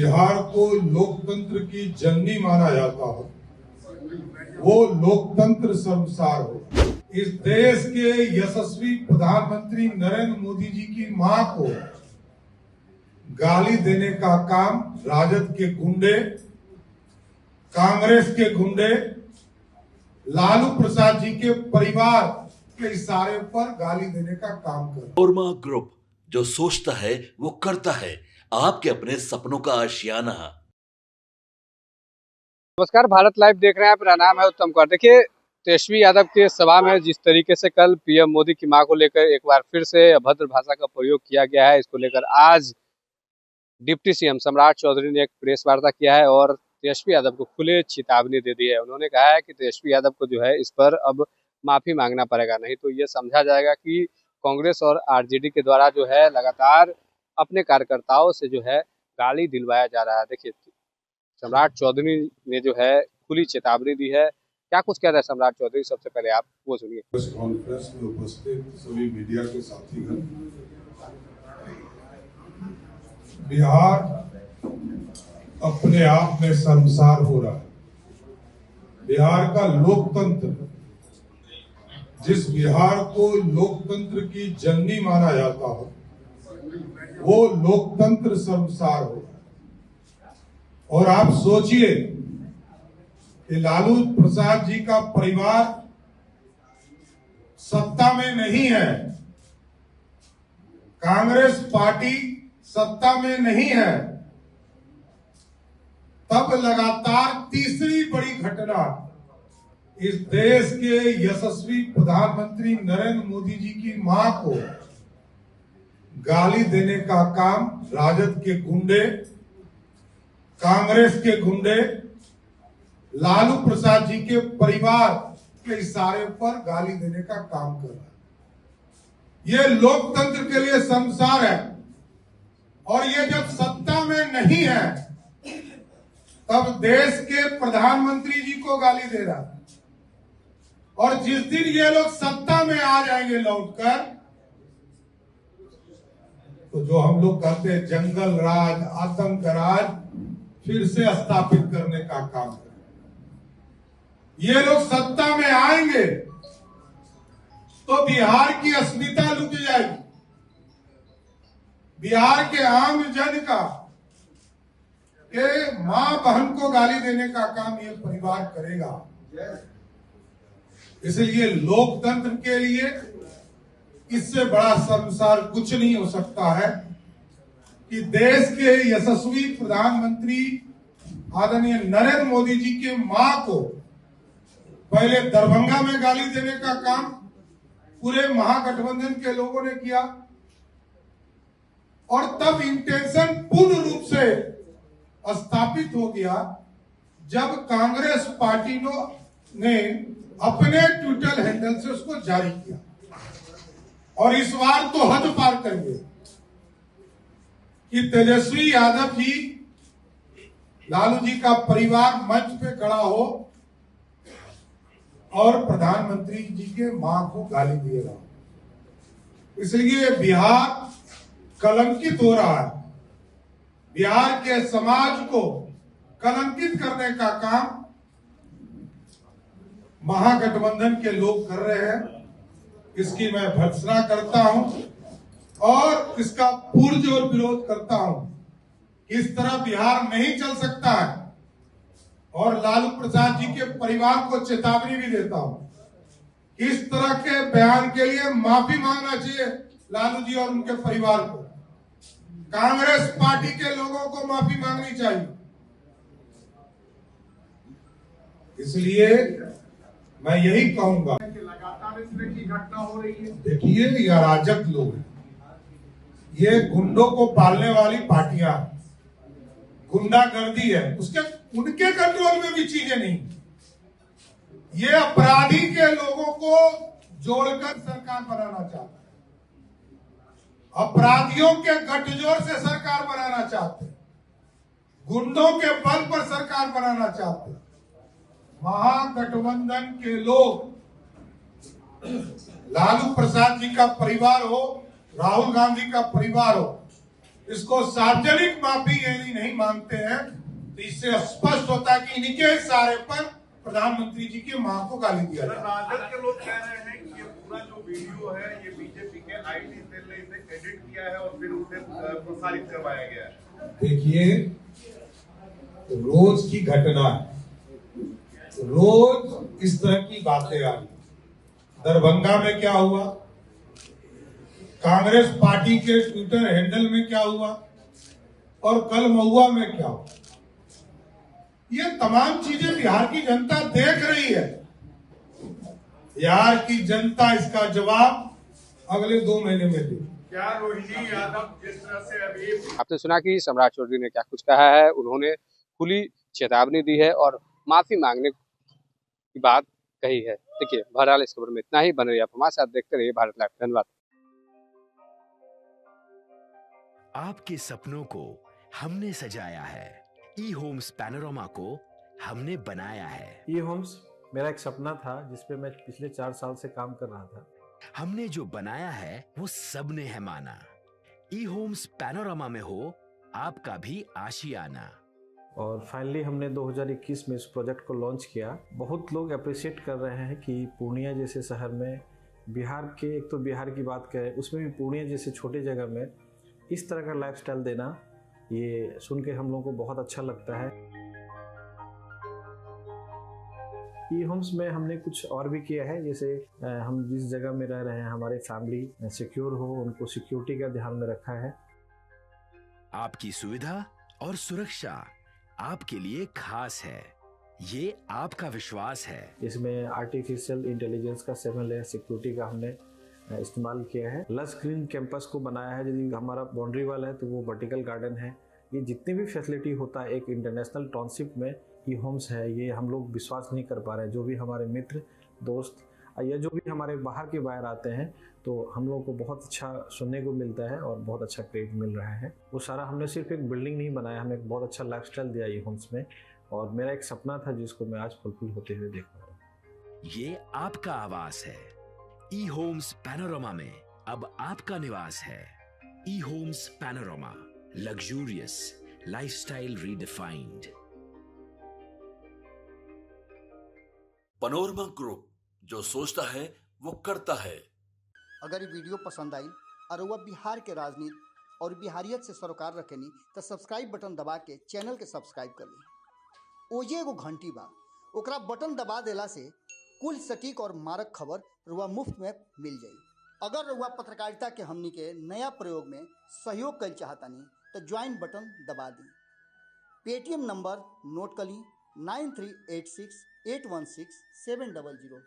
बिहार को लोकतंत्र की जननी माना जाता हो, वो लोकतंत्र शर्मसार हो। इस देश के यशस्वी प्रधानमंत्री नरेंद्र मोदी जी की मां को गाली देने का काम राजद के गुंडे, कांग्रेस के गुंडे, लालू प्रसाद जी के परिवार के इशारे पर गाली देने का काम कर रहे हैं। कोरमा ग्रुप, जो सोचता है वो करता है, आपके अपने सपनों का आशियाना। नमस्कार, भारत लाइव देख रहे हैं। मेरा नाम है उत्तम कौर। देखिए, तेजस्वी यादव के सभा में जिस तरीके से कल पीएम मोदी की मां को लेकर एक बार फिर से अभद्र भाषा का प्रयोग किया गया है, इसको लेकर आज डिप्टी सीएम सम्राट चौधरी ने एक प्रेस वार्ता किया है और तेजस्वी यादव को खुले चेतावनी दे दी है। उन्होंने कहा है कि तेजस्वी यादव को जो है इस पर अब माफी मांगना पड़ेगा, नहीं तो ये समझा जाएगा कि कांग्रेस और आरजेडी के द्वारा जो है लगातार अपने कार्यकर्ताओं से जो है गाली दिलवाया जा रहा है। देखिए, सम्राट चौधरी ने जो है खुली चेतावनी दी है। क्या कुछ कह रहे हैं सम्राट चौधरी, सबसे पहले आप वो सुनिए। प्रेस कॉन्फ्रेंस में उपस्थित सभी मीडिया के साथीगण, बिहार अपने आप में शर्मसार हो रहा है। बिहार का लोकतंत्र, जिस बिहार को लोकतंत्र की जननी माना जाता हो, वो लोकतंत्र शर्मसार हो रहा है। और आप सोचिए कि लालू प्रसाद जी का परिवार सत्ता में नहीं है, कांग्रेस पार्टी सत्ता में नहीं है, तब लगातार तीसरी बड़ी घटना इस देश के यशस्वी प्रधानमंत्री नरेंद्र मोदी जी की मां को गाली देने का काम राजद के गुंडे, कांग्रेस के गुंडे, लालू प्रसाद जी के परिवार के इशारे पर गाली देने का काम कर रहा है। ये लोकतंत्र के लिए शर्मसार है। और ये जब सत्ता में नहीं है तब देश के प्रधानमंत्री जी को गाली दे रहा है। और जिस दिन ये लोग सत्ता में आ जाएंगे लौटकर, तो जो हम लोग कहते हैं जंगल राज, आतंक राज फिर से स्थापित करने का काम करें। ये लोग सत्ता में आएंगे तो बिहार की अस्मिता लुट जाएगी। बिहार के आम जन का के मां बहन को गाली देने का काम ये परिवार करेगा। इसलिए लोकतंत्र के लिए इससे बड़ा शर्मसार कुछ नहीं हो सकता है कि देश के यशस्वी प्रधानमंत्री आदरणीय नरेंद्र मोदी जी के मां को पहले दरभंगा में गाली देने का काम पूरे महागठबंधन के लोगों ने किया, और तब इंटेंशन पूर्ण रूप से स्थापित हो गया जब कांग्रेस पार्टी ने अपने ट्विटर हैंडल से उसको जारी किया। और इस बार तो हद पार कर गए कि तेजस्वी यादव जी, लालू जी का परिवार मंच पे खड़ा हो और प्रधानमंत्री जी के मां को गाली दे रहा। इसलिए बिहार कलंकित हो रहा है। बिहार के समाज को कलंकित करने का काम महागठबंधन के लोग कर रहे हैं। इसकी मैं भर्त्सना करता हूं और इसका पुरजोर विरोध करता हूं। इस तरह बिहार नहीं चल सकता है और लालू प्रसाद जी के परिवार को चेतावनी भी देता हूं। इस तरह के बयान के लिए माफी मांगना चाहिए लालू जी और उनके परिवार को। कांग्रेस पार्टी के लोगों को माफी मांगनी चाहिए। इसलिए मैं यही कहूंगा कि लगातार इस तरह की घटना हो रही है। देखिए, ये अराजक लोग हैं, ये गुंडों को पालने वाली पार्टियां, गुंडागर्दी है, उनके कंट्रोल में भी चीजें नहीं। ये अपराधी के लोगों को जोड़कर सरकार बनाना चाहते हैं, अपराधियों के गठजोड़ से सरकार बनाना चाहते हैं, गुंडों के बल पर सरकार बनाना चाहते हैं। महागठबंधन के लोग, लालू प्रसाद जी का परिवार हो, राहुल गांधी का परिवार हो, इसको सार्वजनिक माफी यदि नहीं मांगते हैं तो इससे स्पष्ट होता है कि इनके इशारे पर प्रधानमंत्री जी की मां को गाली दिया जाए। राजद के लोग कह रहे हैं कि ये पूरा जो वीडियो है ये बीजेपी के आईटी सेल ने इसे एडिट किया है और फिर उसे प्रसारित करवाया गया है। देखिए, रोज की घटना है, रोज इस तरह की बातें आ रही। दरभंगा में क्या हुआ, कांग्रेस पार्टी के ट्विटर हैंडल में क्या हुआ, और कल महुआ में क्या हुआ, ये तमाम चीजें बिहार की जनता देख रही है। बिहार की जनता इसका जवाब अगले 2 महीने में देगी। क्या रोहिणी यादव जिस तरह से अभी आपने सुना कि सम्राट चौधरी ने क्या कुछ कहा है। उन्होंने खुली चेतावनी दी है और माफी मांगने की बात कही है। देखिए, बहरहाल इस खबर में इतना ही। बने रहिए आप हमारे साथ, देखते रहिए भारत लाइव। धन्यवाद। आपके सपनों को हमने सजाया है, ई होम्स पैनोरमा को हमने बनाया है। ई होम्स मेरा एक सपना था जिस पे मैं पिछले 4 साल से काम कर रहा था। हमने जो बनाया है वो सबने है माना। ई होम्स पैनोरमा में हो आपका भी आशियाना। और फाइनली हमने 2021 में इस प्रोजेक्ट को लॉन्च किया। बहुत लोग अप्रिशिएट कर रहे हैं कि पूर्णिया जैसे शहर में, बिहार के, एक तो बिहार की बात करें उसमें भी पूर्णिया जैसे छोटे जगह में इस तरह का लाइफस्टाइल देना, ये सुन के हम लोगों को बहुत अच्छा लगता है। ई होम्स में हमने कुछ और भी किया है, जैसे हम जिस जगह में रह रहे हैं हमारे फैमिली सिक्योर हो, उनको सिक्योरिटी का ध्यान में रखा है। आपकी सुविधा और सुरक्षा आपके लिए खास है, ये आपका विश्वास है। इसमें आर्टिफिशियल इंटेलिजेंस का 7 लेयर सिक्योरिटी का हमने इस्तेमाल किया है। लस ग्रीन कैंपस को बनाया है। यदि हमारा बाउंड्री वाल है तो वो वर्टिकल गार्डन है। ये जितनी भी फैसिलिटी होता है एक इंटरनेशनल टाउनशिप में ई होम्स है, ये हम लोग विश्वास नहीं कर पा रहे हैं। जो भी हमारे मित्र दोस्त या जो भी हमारे बाहर के बाहर आते हैं तो हम लोग को बहुत अच्छा सुनने को मिलता है और बहुत अच्छा क्रेडिट मिल रहा है। वो सारा हमने सिर्फ एक बिल्डिंग नहीं बनाया, हमें एक बहुत अच्छा लाइफस्टाइल दिया ई होम्स में, और मेरा एक सपना था जिसको मैं आज फुलफिल होते हुए देख रहा हूँ। ये आपका आवास है। ई होम्स पैनोरमा में अब आपका निवास है। E homes panorama, luxurious lifestyle redefined. Panorama group, जो सोचता है वो करता है। अगर ये वीडियो पसंद आई और वह बिहार के राजनीति और बिहारियत से सरोकार रखेनी तो सब्सक्राइब बटन दबा के चैनल के सब्सक्राइब कर ली। ओजे एगो घंटी बा, ओकरा बटन दबा देला से कुल सटीक और मारक खबर रुआ मुफ्त में मिल जाई। अगर रुआ पत्रकारिता के हमनी के नया प्रयोग में सहयोग कर चाहतानी तो ज्वाइन बटन दबा दी। पेटीएम नंबर नोट कर ली 9386 816 700।